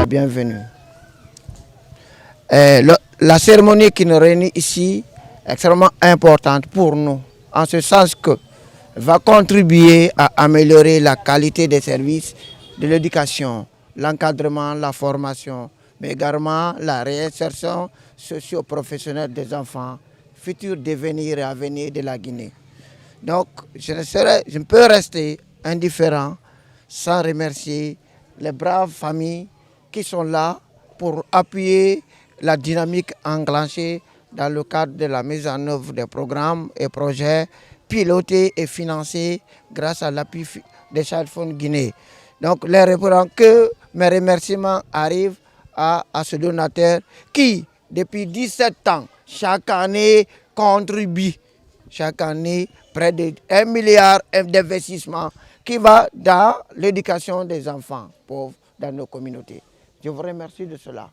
Bienvenue. La cérémonie qui nous réunit ici est extrêmement importante pour nous, en ce sens que va contribuer à améliorer la qualité des services de l'éducation, l'encadrement, la formation, mais également la réinsertion socio-professionnelle des enfants, futur devenir et avenir de la Guinée. Donc, je ne peux rester indifférent sans remercier les braves familles qui sont là pour appuyer la dynamique enclenchée dans le cadre de la mise en œuvre des programmes et projets pilotés et financés grâce à l'appui des Child Fund Guinée. Donc, que mes remerciements arrivent à ce donateur qui, depuis 17 ans, chaque année contribue, chaque année près de 1 milliard d'investissements qui va dans l'éducation des enfants pauvres dans nos communautés. Je vous remercie de cela.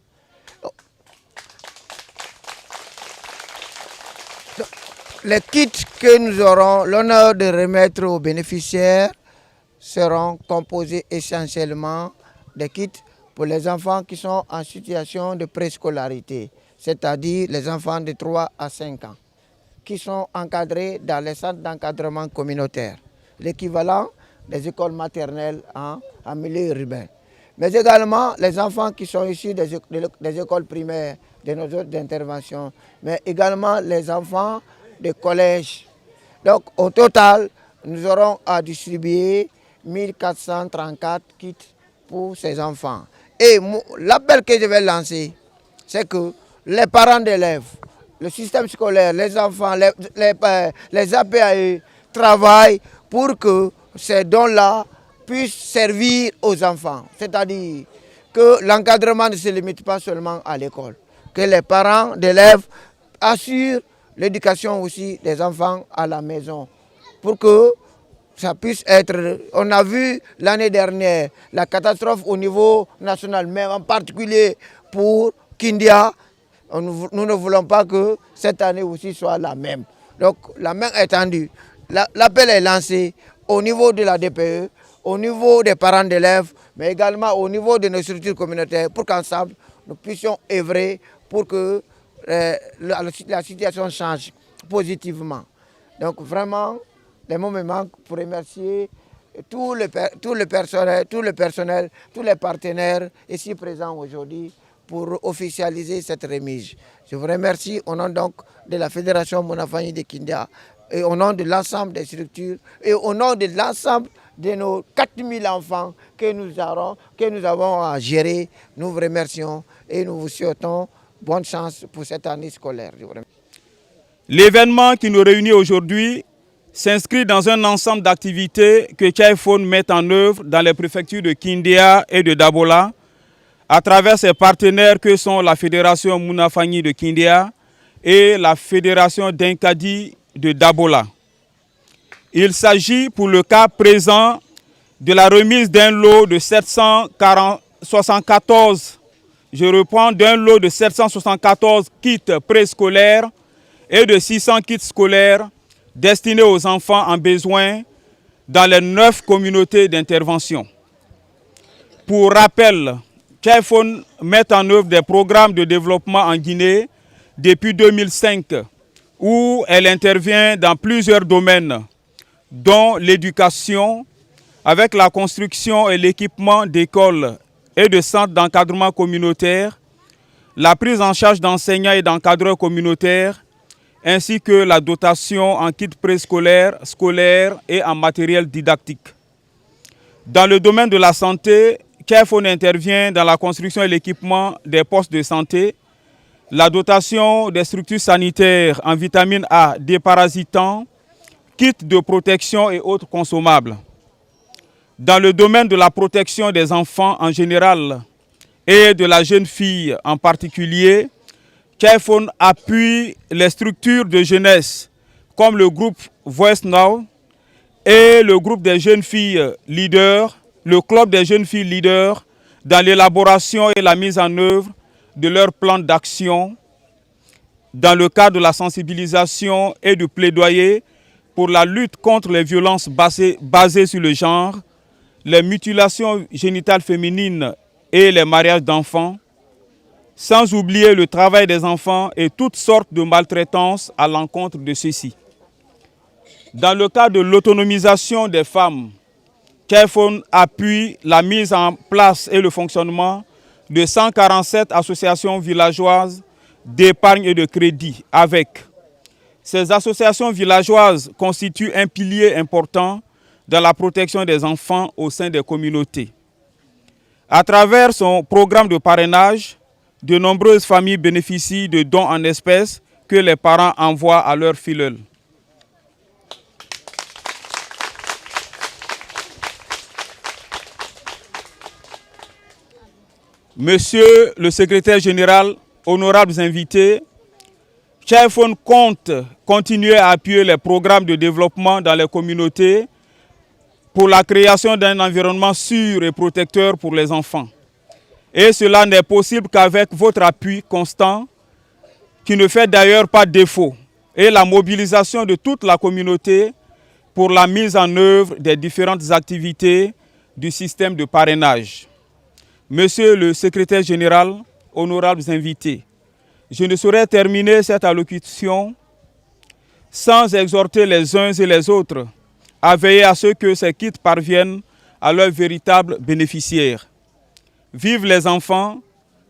Les kits que nous aurons l'honneur de remettre aux bénéficiaires seront composés essentiellement des kits pour les enfants qui sont en situation de préscolarité, c'est-à-dire les enfants de 3 à 5 ans, qui sont encadrés dans les centres d'encadrement communautaire, l'équivalent des écoles maternelles en milieu urbain. Mais également les enfants qui sont issus des écoles primaires, de nos autres interventions, mais également les enfants des collèges. Donc au total, nous aurons à distribuer 1434 kits pour ces enfants. Et l'appel que je vais lancer, c'est que les parents d'élèves, le système scolaire, les enfants, les APAE travaillent pour que ces dons-là puissent servir aux enfants. C'est-à-dire que l'encadrement ne se limite pas seulement à l'école, que les parents d'élèves assurent l'éducation aussi des enfants à la maison, pour que ça puisse être... On a vu l'année dernière la catastrophe au niveau national, mais en particulier pour Kindia. Nous ne voulons pas que cette année aussi soit la même. Donc la main est tendue. L'appel est lancé au niveau de la DPE, au niveau des parents d'élèves, mais également au niveau de nos structures communautaires, pour qu'ensemble, nous puissions œuvrer pour que la situation change positivement. Donc vraiment, les mots me manquent pour remercier tout le personnel, tous les partenaires ici présents aujourd'hui pour officialiser cette remise. Je vous remercie au nom donc de la Fédération Munafani de Kindia et au nom de l'ensemble des structures et au nom de l'ensemble de nos 4000 enfants que nous avons à gérer. Nous vous remercions et nous vous souhaitons bonne chance pour cette année scolaire. L'événement qui nous réunit aujourd'hui s'inscrit dans un ensemble d'activités que Child Fund met en œuvre dans les préfectures de Kindia et de Dabola à travers ses partenaires que sont la Fédération Munafani de Kindia et la Fédération d'Inkadi de Dabola. Il s'agit pour le cas présent de la remise d'un lot de 774, je reprends, d'un lot de 774 kits préscolaires et de 600 kits scolaires destinés aux enfants en besoin dans les 9 communautés d'intervention. Pour rappel, Chaiphone met en œuvre des programmes de développement en Guinée depuis 2005, où elle intervient dans plusieurs domaines, dont l'éducation, avec la construction et l'équipement d'écoles et de centres d'encadrement communautaire, la prise en charge d'enseignants et d'encadreurs communautaires, ainsi que la dotation en kits préscolaires, scolaires et en matériel didactique. Dans le domaine de la santé, Chaiphone intervient dans la construction et l'équipement des postes de santé, la dotation des structures sanitaires en vitamine A déparasitant, kits de protection et autres consommables. Dans le domaine de la protection des enfants en général et de la jeune fille en particulier, Chaiphone appuie les structures de jeunesse comme le groupe Voice Now et le groupe des jeunes filles leaders, le club des jeunes filles leaders dans l'élaboration et la mise en œuvre de leur plan d'action dans le cadre de la sensibilisation et du plaidoyer pour la lutte contre les violences basées sur le genre, les mutilations génitales féminines et les mariages d'enfants, sans oublier le travail des enfants et toutes sortes de maltraitances à l'encontre de ceux-ci. Dans le cadre de l'autonomisation des femmes, Chaiphone appuie la mise en place et le fonctionnement de 147 associations villageoises d'épargne et de crédit avec. Ces associations villageoises constituent un pilier important dans la protection des enfants au sein des communautés. À travers son programme de parrainage, de nombreuses familles bénéficient de dons en espèces que les parents envoient à leurs filleuls. Monsieur le secrétaire général, honorables invités, Chaiphone compte continuer à appuyer les programmes de développement dans les communautés pour la création d'un environnement sûr et protecteur pour les enfants. Et cela n'est possible qu'avec votre appui constant, qui ne fait d'ailleurs pas défaut, et la mobilisation de toute la communauté pour la mise en œuvre des différentes activités du système de parrainage. Monsieur le secrétaire général, honorables invités, je ne saurais terminer cette allocution sans exhorter les uns et les autres à veiller à ce que ces kits parviennent à leurs véritables bénéficiaires. Vive les enfants,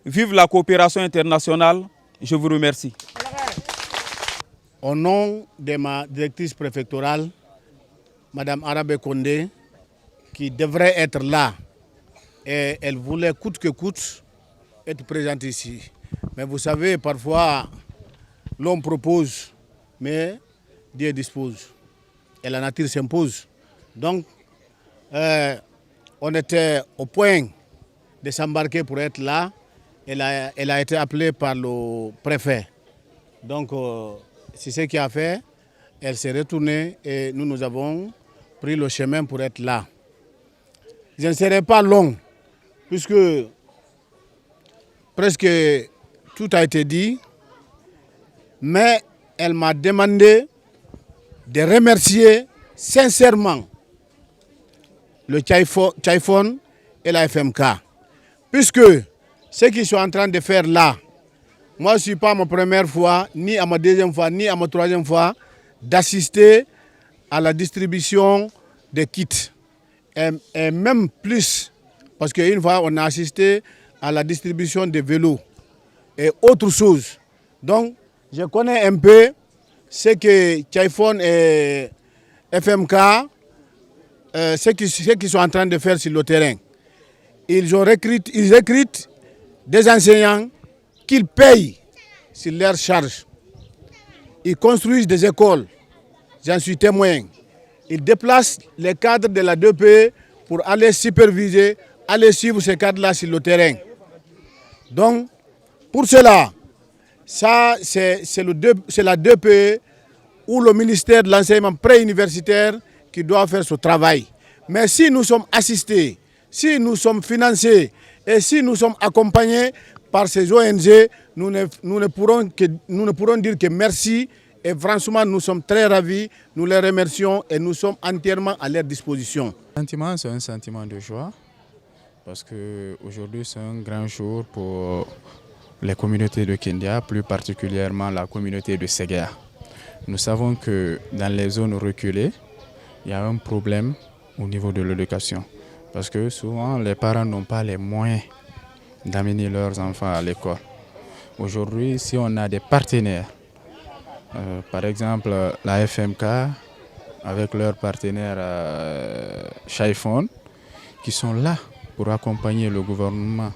vive la coopération internationale. Je vous remercie. Au nom de ma directrice préfectorale, Madame Arabé Condé, qui devrait être là, et elle voulait coûte que coûte être présente ici. Mais vous savez, parfois, l'homme propose, mais Dieu dispose. Et la nature s'impose. Donc, on était au point de s'embarquer pour être là. Elle a été appelée par le préfet. Donc, c'est ce qui a fait. Elle s'est retournée et nous avons pris le chemin pour être là. Je ne serai pas long, puisque presque tout a été dit, mais elle m'a demandé de remercier sincèrement le Chaiphone et la FMK, puisque ce qu'ils sont en train de faire là, moi je ne suis pas à ma première fois, ni à ma deuxième fois, ni à ma troisième fois, d'assister à la distribution des kits. Et même plus, parce qu'une fois on a assisté à la distribution des vélos et autre chose. Donc je connais un peu ce que Chaiphone et FMK, ce qu'ils sont en train de faire sur le terrain. Ils recrutent des enseignants qu'ils payent sur leurs charges. Ils construisent des écoles, j'en suis témoin. Ils déplacent les cadres de la 2P pour aller superviser, aller suivre ces cadres-là sur le terrain. Donc, pour cela, ça, c'est la 2P ou le ministère de l'enseignement préuniversitaire qui doit faire ce travail. Mais si nous sommes assistés, si nous sommes financés et si nous sommes accompagnés par ces ONG, nous ne pourrons dire que merci Et franchement, nous sommes très ravis, nous les remercions et nous sommes entièrement à leur disposition. Le sentiment, c'est un sentiment de joie parce qu'aujourd'hui, c'est un grand jour pour les communautés de Kindia, plus particulièrement la communauté de Ségea. Nous savons que dans les zones reculées, il y a un problème au niveau de l'éducation parce que souvent, les parents n'ont pas les moyens d'amener leurs enfants à l'école. Aujourd'hui, si on a des partenaires, par exemple la FMK avec leurs partenaires Chaiphone, qui sont là pour accompagner le gouvernement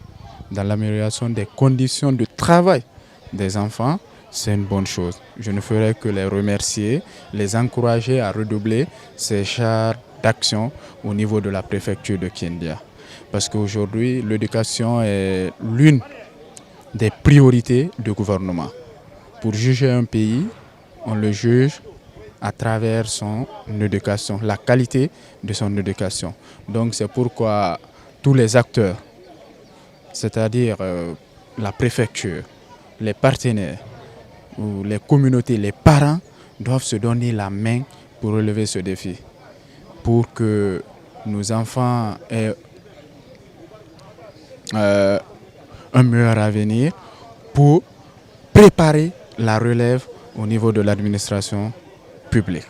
dans l'amélioration des conditions de travail des enfants, c'est une bonne chose. Je ne ferai que les remercier, les encourager à redoubler ces chars d'action au niveau de la préfecture de Kindia. Parce qu'aujourd'hui, l'éducation est l'une des priorités du gouvernement. Pour juger un pays, on le juge à travers son éducation, la qualité de son éducation. Donc c'est pourquoi tous les acteurs, c'est-à-dire la préfecture, les partenaires, ou les communautés, les parents doivent se donner la main pour relever ce défi, pour que nos enfants aient un meilleur avenir, pour préparer la relève au niveau de l'administration publique.